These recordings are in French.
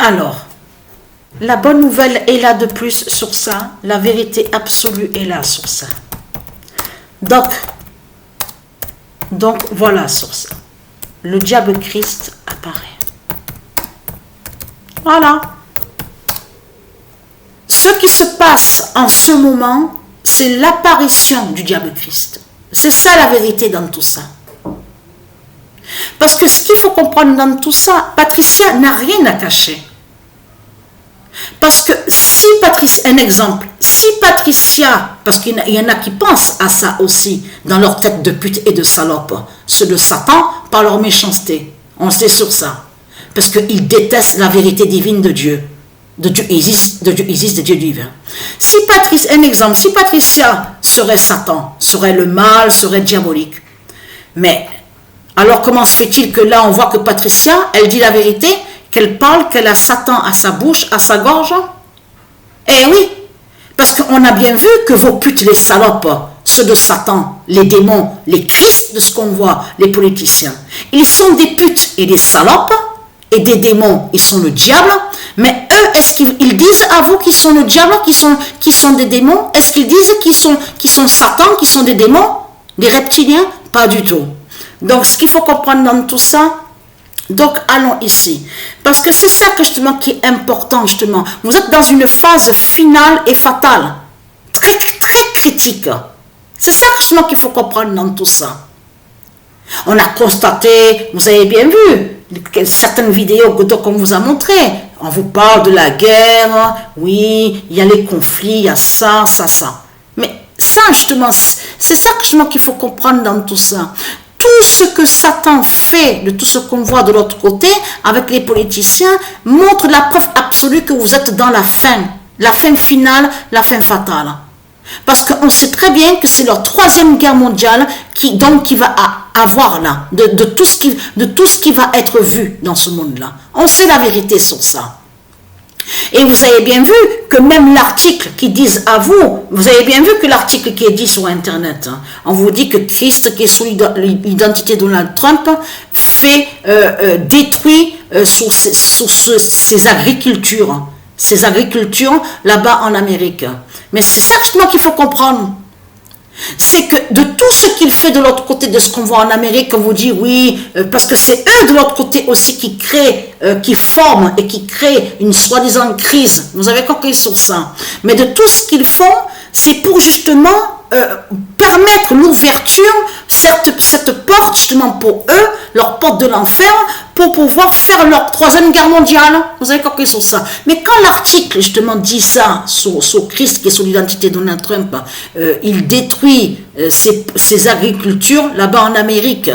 Alors, la bonne nouvelle est là de plus sur ça. La vérité absolue est là sur ça. Donc voilà sur ça. Le diable Christ apparaît. Voilà. Ce qui se passe en ce moment, c'est l'apparition du diable Christ. C'est ça la vérité dans tout ça. Parce que ce qu'il faut comprendre dans tout ça, Patricia n'a rien à cacher. Parce que si Patricia, un exemple, si Patricia, parce qu'il y en a qui pensent à ça aussi, dans leur tête de pute et de salope, ceux de Satan, par leur méchanceté. On sait sur ça. Parce qu'ils détestent la vérité divine de Dieu. De Dieu Isis, de Dieu divin. Si Patricia, un exemple, si Patricia serait Satan, serait le mal, serait diabolique. Mais, alors comment se fait-il que là, on voit que Patricia, elle dit la vérité, qu'elle parle, qu'elle a Satan à sa bouche, à sa gorge? Eh oui, parce qu'on a bien vu que vos putes, les salopes, ceux de Satan, les démons, les Christ de ce qu'on voit, les politiciens, ils sont des putes et des salopes, et des démons, ils sont le diable, mais eux, est-ce qu'ils disent à vous qu'ils sont le diable, qu'ils sont des démons? Est-ce qu'ils disent qu'ils sont Satan, qu'ils sont des démons? Des reptiliens? Pas du tout. Donc, ce qu'il faut comprendre dans tout ça, donc allons ici. Parce que c'est ça que justement qui est important, justement. Vous êtes dans une phase finale et fatale. Très, très critique. C'est ça justement qu'il faut comprendre dans tout ça. On a constaté, vous avez bien vu, certaines vidéos qu'on vous a montré. On vous parle de la guerre, oui, il y a les conflits, il y a ça. Mais ça, justement, c'est ça justement qu'il faut comprendre dans tout ça. Tout ce que Satan fait, de tout ce qu'on voit de l'autre côté, avec les politiciens, montre la preuve absolue que vous êtes dans la fin finale, la fin fatale. Parce qu'on sait très bien que c'est leur 3e guerre mondiale qui va avoir là, de tout ce qui va être vu dans ce monde-là. On sait la vérité sur ça. Et vous avez bien vu que même l'article qui disent à vous avez bien vu que l'article qui est dit sur Internet, on vous dit que Christ, qui est sous l'identité de Donald Trump, détruit sur ses agricultures. Ces agricultures là-bas en Amérique. Mais c'est ça justement qu'il faut comprendre. C'est que de tout ce qu'il fait de l'autre côté de ce qu'on voit en Amérique, on vous dit oui, parce que c'est eux de l'autre côté aussi qui créent, qui forment et qui créent une soi-disant crise. Vous avez compris sur ça. Mais de tout ce qu'ils font, c'est pour justement permettre l'ouverture, cette porte justement pour eux, leur porte de l'enfer, pour pouvoir faire leur 3e guerre mondiale. Vous avez compris sur ça. Mais quand l'article justement dit ça sur Christ, qui est sur l'identité de Donald Trump, il détruit ses agricultures là-bas en Amérique.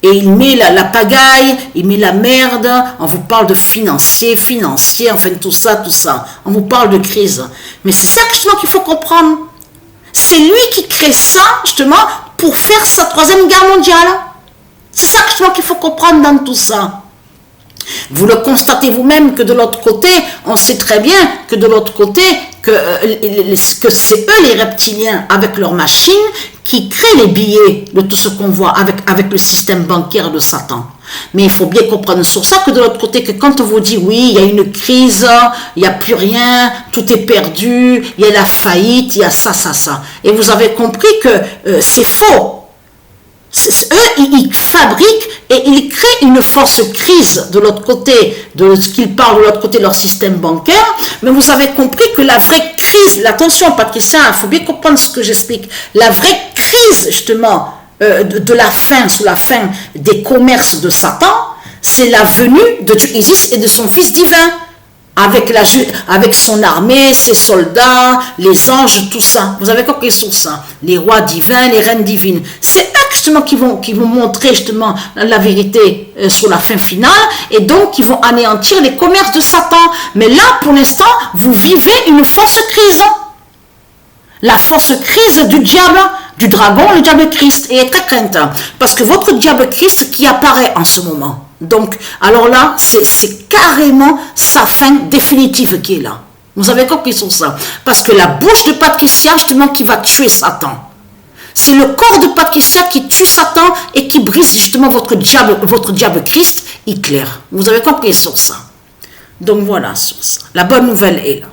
Et il met la pagaille, il met la merde, on vous parle de financier, enfin tout ça. On vous parle de crise. Mais c'est ça justement qu'il faut comprendre. C'est lui qui crée ça, justement, pour faire sa 3e guerre mondiale. C'est ça justement qu'il faut comprendre dans tout ça. Vous le constatez vous-même que de l'autre côté, on sait très bien que de l'autre côté, que c'est eux les reptiliens avec leurs machines qui créent les billets de tout ce qu'on voit avec le système bancaire de Satan. Mais il faut bien comprendre sur ça que de l'autre côté, que quand on vous dit oui, il y a une crise, il n'y a plus rien, tout est perdu, il y a la faillite, il y a ça. Et vous avez compris que c'est faux. Eux, ils fabriquent et ils créent une fausse crise de l'autre côté, de ce qu'ils parlent de l'autre côté de leur système bancaire. Mais vous avez compris que la vraie crise, attention Patricia, il faut bien comprendre ce que j'explique, la vraie crise justement de la fin, sous la fin des commerces de Satan, c'est la venue de Dieu Isis et de son Fils divin. Avec son armée, ses soldats, les anges, tout ça. Vous avez compris sur ça. Les rois divins, les reines divines. C'est eux justement qui vont montrer justement la vérité sur la fin finale et donc qui vont anéantir les commerces de Satan. Mais là, pour l'instant, vous vivez une fausse crise. La fausse crise du diable, du dragon, le diable Christ. Et est très crainte. Parce que votre diable Christ qui apparaît en ce moment. Donc, alors là, c'est carrément sa fin définitive qui est là. Vous avez compris sur ça. Parce que la bouche de Patricia, justement, qui va tuer Satan. C'est le corps de Patricia qui tue Satan et qui brise justement votre diable Christ, Hitler. Vous avez compris sur ça. Donc voilà sur ça. La bonne nouvelle est là.